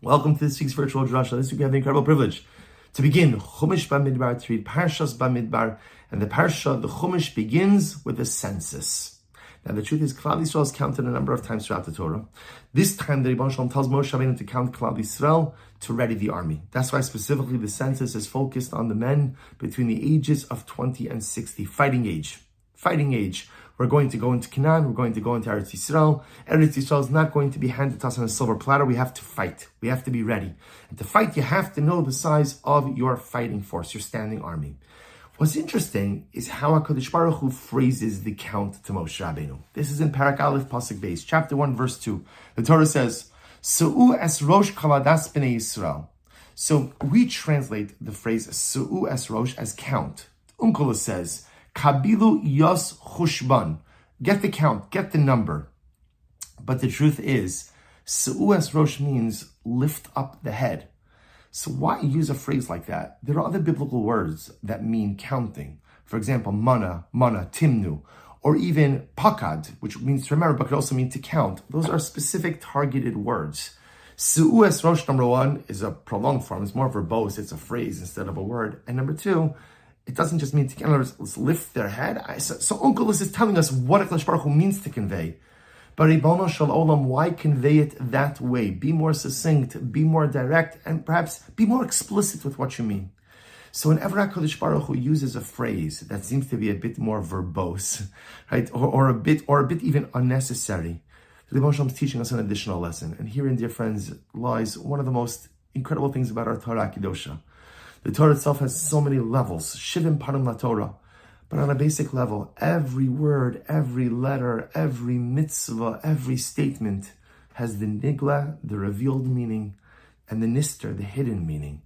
Welcome to this week's virtual Drasha. This week we have the incredible privilege to begin Chumash Bamidbar, to read Parshas Bamidbar, and the Chumash begins with a census. Now the truth is, Klal Yisrael is counted a number of times throughout the Torah. This time the Rebbe Shalom tells Moshe Rabbeinu to count Klal Yisrael to ready the army. That's why specifically the census is focused on the men between the ages of 20 and 60, fighting age. We're going to go into Canaan, we're going to go into Eretz Yisrael. Eretz Yisrael is not going to be handed to us on a silver platter. We have to fight. We have to be ready. And to fight, you have to know the size of your fighting force, your standing army. What's interesting is how HaKadosh Baruch Hu phrases the count to Moshe Rabbeinu. This is in Parak Aleph, Pasuk Beis, chapter 1, verse 2. The Torah says, Su'u es rosh kaladas b'nei Yisrael. So we translate the phrase Su'u es rosh as count. Unkula says, Kabilu yos chushban. Get the count, get the number. But the truth is, Su'u es rosh means lift up the head. So why use a phrase like that? There are other biblical words that mean counting. For example, mana, timnu, or even pakad, which means to remember, but could also mean to count. Those are specific targeted words. Su'u es rosh, number one, is a prolonged form. It's more verbose. It's a phrase instead of a word. And number two, it doesn't just mean to count. Let's lift their head. So Uncle is telling us what HaKadosh Baruch Hu means to convey. But Ribono Shel Olam, why convey it that way? Be more succinct, be more direct, and perhaps be more explicit with what you mean. So whenever HaKadosh Baruch Hu uses a phrase that seems to be a bit more verbose, right, or a bit even unnecessary, the Ribono Shel Olam is teaching us an additional lesson. And herein, dear friends, lies one of the most incredible things about our Torah Kedosha. The Torah itself has so many levels, Shivim Parim LaTorah. But on a basic level, every word, every letter, every mitzvah, every statement has the nigla, the revealed meaning, and the nister, the hidden meaning.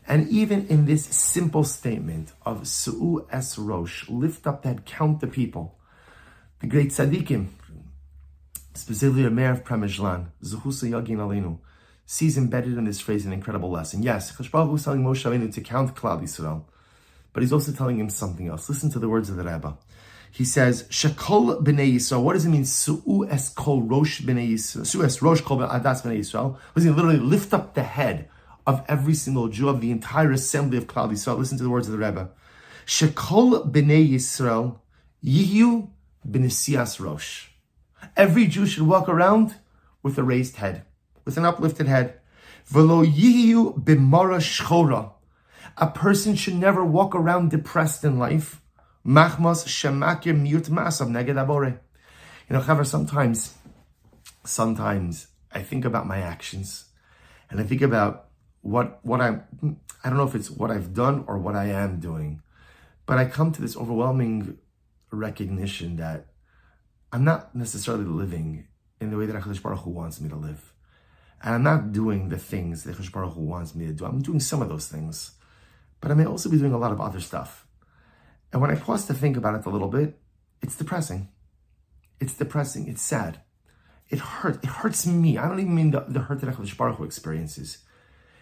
And even in this simple statement of Su'u es rosh, lift up that, count the people, the great tzaddikim, specifically the mayor of Premishlan, Zechusa Yagin Aleinu, sees embedded in this phrase an incredible lesson. Yes, HaKadosh Baruch Hu is telling Moshe Rabbeinu to count Klal Yisrael, but he's also telling him something else. Listen to the words of the Rebbe. He says, Shekol b'nei Yisrael. What does it mean? Su'u es kol rosh b'nei Yisrael. Su'u es rosh kol adas b'nei Yisrael. What does it mean? Literally lift up the head of every single Jew, of the entire assembly of Klal Yisrael. Listen to the words of the Rebbe. Shekol b'nei Yisrael yiyu b'nesias rosh. Every Jew should walk around with a raised head, with an uplifted head. V'lo yiyu b'mara shchora. A person should never walk around depressed in life. Machmas shemakir miut masav neged abore. However, sometimes I think about my actions, and I think about what I don't know if it's what I've done or what I am doing, but I come to this overwhelming recognition that I'm not necessarily living in the way that HaKadosh Baruch Hu wants me to live. And I'm not doing the things that HaKadosh Baruch Hu wants me to do. I'm doing some of those things, but I may also be doing a lot of other stuff. And when I pause to think about it a little bit, it's depressing. It's depressing. It's sad. It hurts. It hurts me. I don't even mean the hurt that HaKadosh Baruch Hu experiences.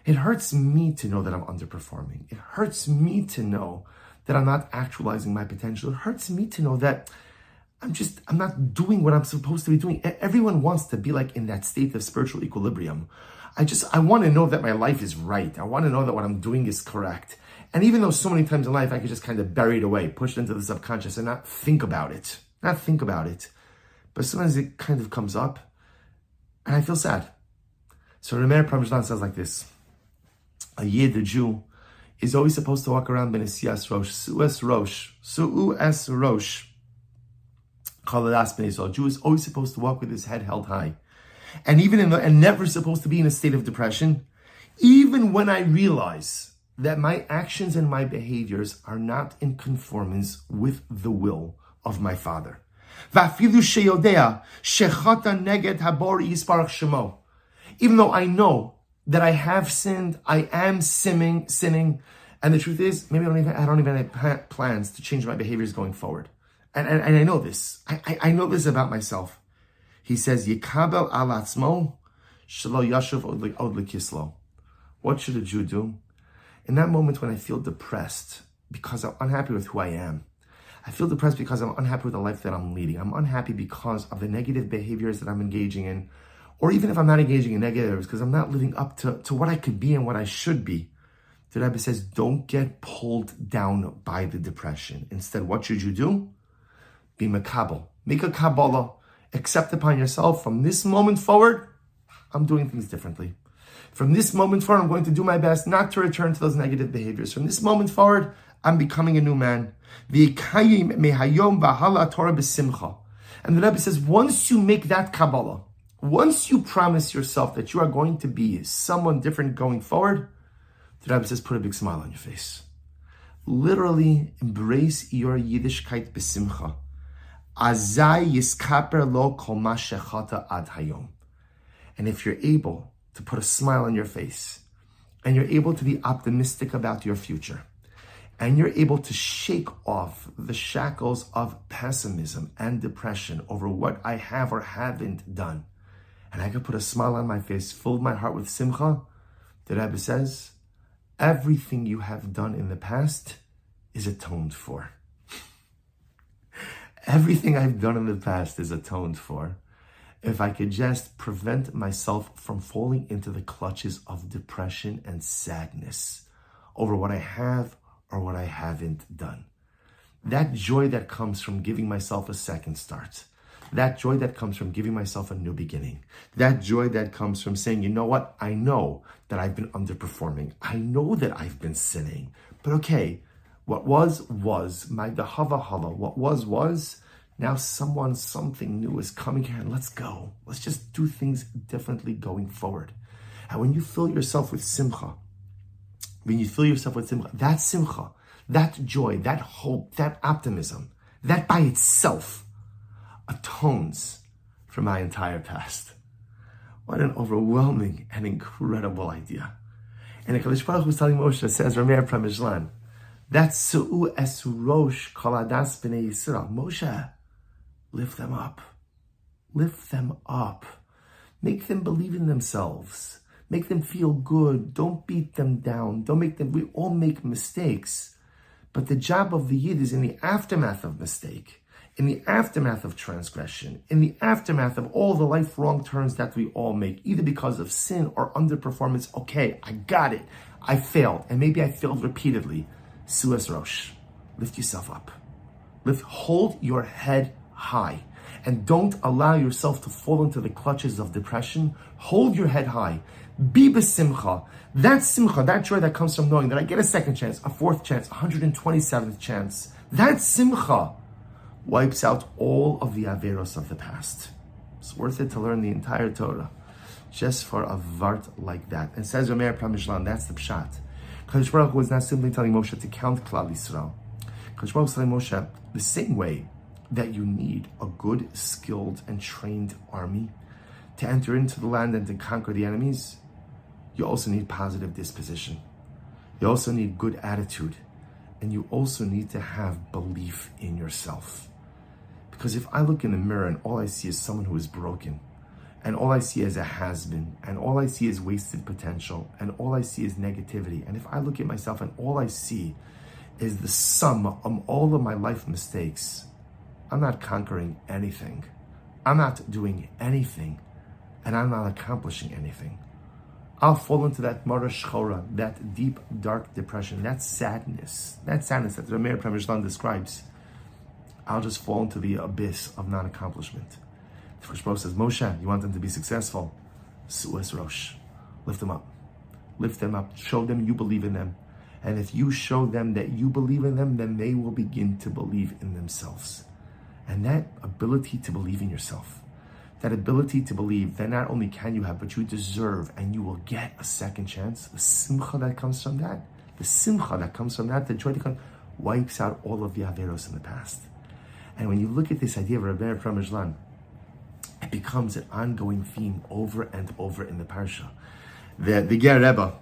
It hurts me to know that I'm underperforming. It hurts me to know that I'm not actualizing my potential. It hurts me to know that I'm not doing what I'm supposed to be doing. Everyone wants to be like in that state of spiritual equilibrium. I want to know that my life is right. I want to know that what I'm doing is correct. And even though so many times in life I could just kind of bury it away, push it into the subconscious and not think about it. But sometimes it kind of comes up and I feel sad. So Rameir Parmesan says like this: a Yid, a Jew, is always supposed to walk around Benesias Rosh, Su'u es Rosh. A Jew is always supposed to walk with his head held high. And and never supposed to be in a state of depression, even when I realize that my actions and my behaviors are not in conformance with the will of my Father. Even though I know that I have sinned, I am sinning, and the truth is, maybe I don't even have plans to change my behaviors going forward. And I know this. I know this about myself. He says, Yikabel al atzmo shelo yashuv od lekislo. What should a Jew do? In that moment when I feel depressed because I'm unhappy with who I am, I feel depressed because I'm unhappy with the life that I'm leading, I'm unhappy because of the negative behaviors that I'm engaging in, or even if I'm not engaging in negatives because I'm not living up to what I could be and what I should be, the Rebbe says, don't get pulled down by the depression. Instead, what should you do? Be makabel. Make a Kabbalah. Accept upon yourself, from this moment forward, I'm doing things differently. From this moment forward, I'm going to do my best not to return to those negative behaviors. From this moment forward, I'm becoming a new man. And the Rebbe says, once you make that Kabbalah, once you promise yourself that you are going to be someone different going forward, the Rebbe says, put a big smile on your face. Literally, embrace your Yiddishkeit b'simcha. Azai yiskaper lo kol ma shechata ad hayom. And if you're able to put a smile on your face, and you're able to be optimistic about your future, and you're able to shake off the shackles of pessimism and depression over what I have or haven't done, and I can put a smile on my face, fill my heart with simcha, the Rebbe says, everything you have done in the past is atoned for. Everything I've done in the past is atoned for. If I could just prevent myself from falling into the clutches of depression and sadness over what I have or what I haven't done. That joy that comes from giving myself a second start. That joy that comes from giving myself a new beginning. That joy that comes from saying, you know what? I know that I've been underperforming. I know that I've been sinning. But okay, what was, my dahava hala. What was. Now something new is coming here, and let's go. Let's just do things differently going forward. And when you fill yourself with simcha, that simcha, that joy, that hope, that optimism, that by itself atones for my entire past. What an overwhelming and incredible idea. And the Kadosh Baruch Hu is telling Moshe, says Rameir Pramishlan, that's Su'u Esurosh Kaladas B'nei Yisrael. Moshe, lift them up. Lift them up. Make them believe in themselves. Make them feel good. Don't beat them down. We all make mistakes. But the job of the Yid is in the aftermath of mistake, in the aftermath of transgression, in the aftermath of all the life wrong turns that we all make, either because of sin or underperformance. Okay, I got it. I failed. And maybe I failed repeatedly. Su'es Rosh. Lift yourself up. Hold your head high. And don't allow yourself to fall into the clutches of depression. Hold your head high. Be b'simcha. That simcha, that joy that comes from knowing that I get a second chance, a fourth chance, 127th chance. That simcha wipes out all of the averos of the past. It's worth it to learn the entire Torah just for a vart like that. And says Rameir Pramishlan, that's the pshat. Kadosh Baruch Hu was not simply telling Moshe to count Klal Yisrael. Kadosh Baruch Hu was telling Moshe, the same way that you need a good, skilled, and trained army to enter into the land and to conquer the enemies, you also need positive disposition. You also need good attitude. And you also need to have belief in yourself. Because if I look in the mirror and all I see is someone who is broken, and all I see is a has-been, and all I see is wasted potential, and all I see is negativity, and if I look at myself and all I see is the sum of all of my life mistakes, I'm not conquering anything. I'm not doing anything. And I'm not accomplishing anything. I'll fall into that mara shchora, that deep, dark depression, that sadness that Rameir Pramishlan describes. I'll just fall into the abyss of non-accomplishment. The Kadosh Baruch Hu says, Moshe, you want them to be successful? Su'es Rosh. Lift them up. Lift them up. Show them you believe in them. And if you show them that you believe in them, then they will begin to believe in themselves. And that ability to believe in yourself, that ability to believe that not only can you have, but you deserve and you will get a second chance, the simcha that comes from that, the joy that comes, wipes out all of the averos in the past. And when you look at this idea of Rameir Pramishlan, it becomes an ongoing theme over and over in the parsha. The Ger Rebbe,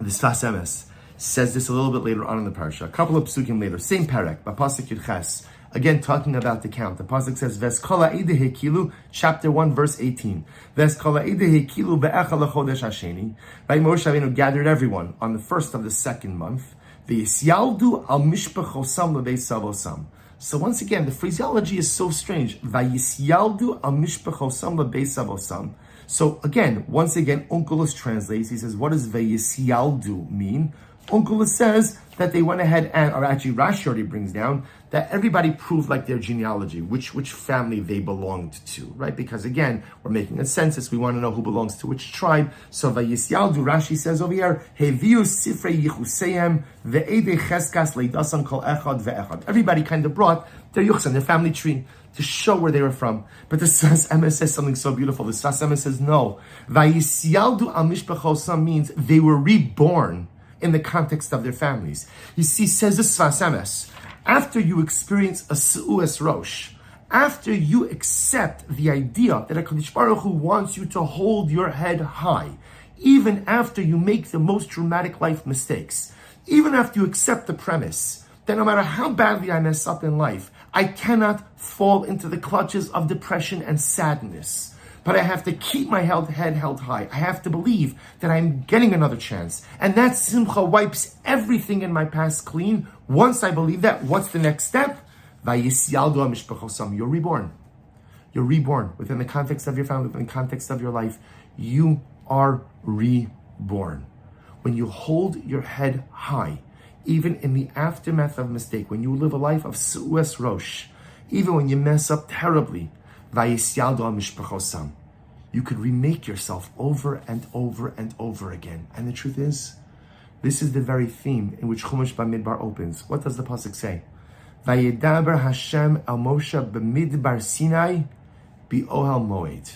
the Sfas Emes, says this a little bit later on in the parsha. A couple of psukim later, same parak, Bapasik Yud Ches, again talking about the count. The pasuk says, "Veskola ide hekilu," chapter 1, verse 18. Veskola ide hekilu be'echal chodesh hasheni. Right, Moshe Rabbeinu gathered everyone on the first of the second month. V'yisyaldu al mishpachosam lebeisavosam. So once again, the phraseology is so strange. Vayisyaldu al mishpachosam lebeisavosam. So again, once again, Onkelos translates. He says, what does Vayisialdu mean? Onkelos says that they went ahead and, or actually Rashi already brings down, that everybody proved like their genealogy, which family they belonged to, right? Because again, we're making a census. We want to know who belongs to which tribe. So Vayisialdu, Rashi says over here, Heviu Sifrei Yichuseim ve'edei Cheskas leidasan kol echad ve'echad. Everybody kind of brought their yuchsan, their family tree, to show where they were from. But the Sfas Emes says something so beautiful. The Sfas Emes says, no. Vayisialdu al mishpachosam means they were reborn in the context of their families. You see, says the Sfas Emes, after you experience a Su'es Rosh, after you accept the idea that HaKadosh Baruch Hu wants you to hold your head high, even after you make the most dramatic life mistakes, even after you accept the premise that no matter how badly I mess up in life, I cannot fall into the clutches of depression and sadness. But I have to keep my head held high. I have to believe that I'm getting another chance. And that simcha wipes everything in my past clean. Once I believe that, what's the next step? You're reborn. You're reborn within the context of your family, within the context of your life. You are reborn. When you hold your head high, even in the aftermath of mistake, when you live a life of Su'es Rosh, even when you mess up terribly, you could remake yourself over and over and over again. And the truth is, this is the very theme in which Chumash Bamidbar opens. What does the pasuk say? Vayedaber Hashem el Moshe b'midbar Sinai b'ohel moed.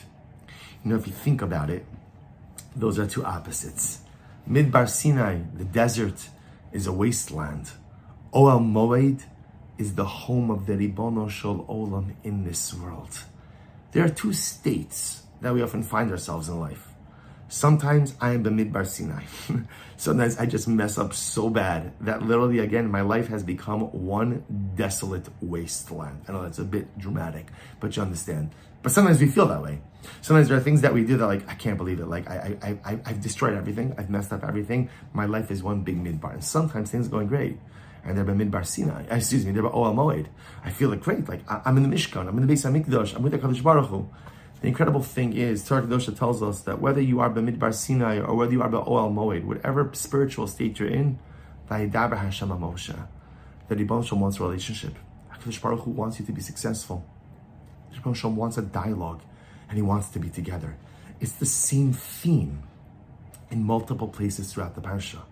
You know, if you think about it, those are two opposites. Midbar Sinai, the desert, is a wasteland. Ohel Moed is the home of the Ribono Shel Olam in this world. There are two states that we often find ourselves in life. Sometimes I am Bamidbar Sinai. Sometimes I just mess up so bad that literally, again, my life has become one desolate wasteland. I know that's a bit dramatic, but you understand. But sometimes we feel that way. Sometimes there are things that we do that, like, I can't believe it. Like, I've destroyed everything. I've messed up everything. My life is one big midbar. And sometimes things are going great. And they're Bamidbar Sinai. They're Ohel Moed. I feel like great. Like, I'm in the Mishkan. I'm in the Beis HaMikdash. I'm with the HaKadosh Baruch Hu. The incredible thing is, Torah Kedosha tells us that whether you are Bamidbar Sinai or whether you are Ohel Moed, whatever spiritual state you're in, Vayedaber Hashem el Moshe, that Ribono Shel Olam wants a relationship. HaKadosh Baruch Hu wants you to be successful. Ribono Shel Olam wants a dialogue, and He wants to be together. It's the same theme in multiple places throughout the parsha.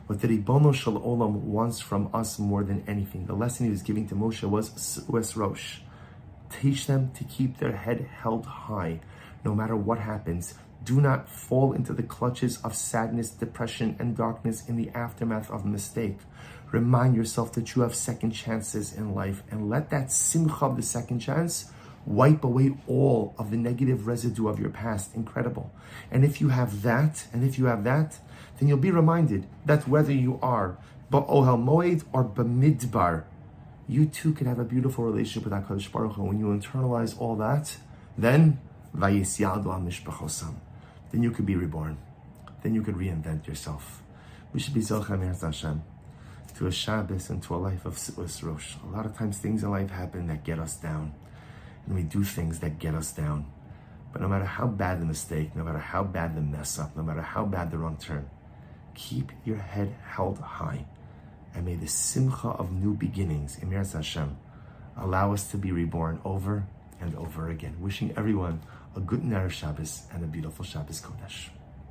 What the Ribono Shel Olam wants from us more than anything, the lesson He was giving to Moshe was Su'es Rosh. Teach them to keep their head held high, no matter what happens. Do not fall into the clutches of sadness, depression, and darkness in the aftermath of a mistake. Remind yourself that you have second chances in life, and let that simcha of the second chance wipe away all of the negative residue of your past. Incredible. And if you have that, then you'll be reminded that whether you are Ohel Moed or Bamidbar, you too can have a beautiful relationship with HaKadosh Baruch Hu. When you internalize all that, then Vayisialdu al mishpachosam. Then you could be reborn. Then you could reinvent yourself. We should be Zocheh Me'ez Hashem to a Shabbos and to a life of Su'es Rosh. A lot of times things in life happen that get us down. And we do things that get us down. But no matter how bad the mistake, no matter how bad the mess up, no matter how bad the wrong turn, keep your head held high. And may the simcha of new beginnings, Me'ez Hashem, allow us to be reborn over and over again. Wishing everyone a good Erev Shabbos and a beautiful Shabbos Kodesh.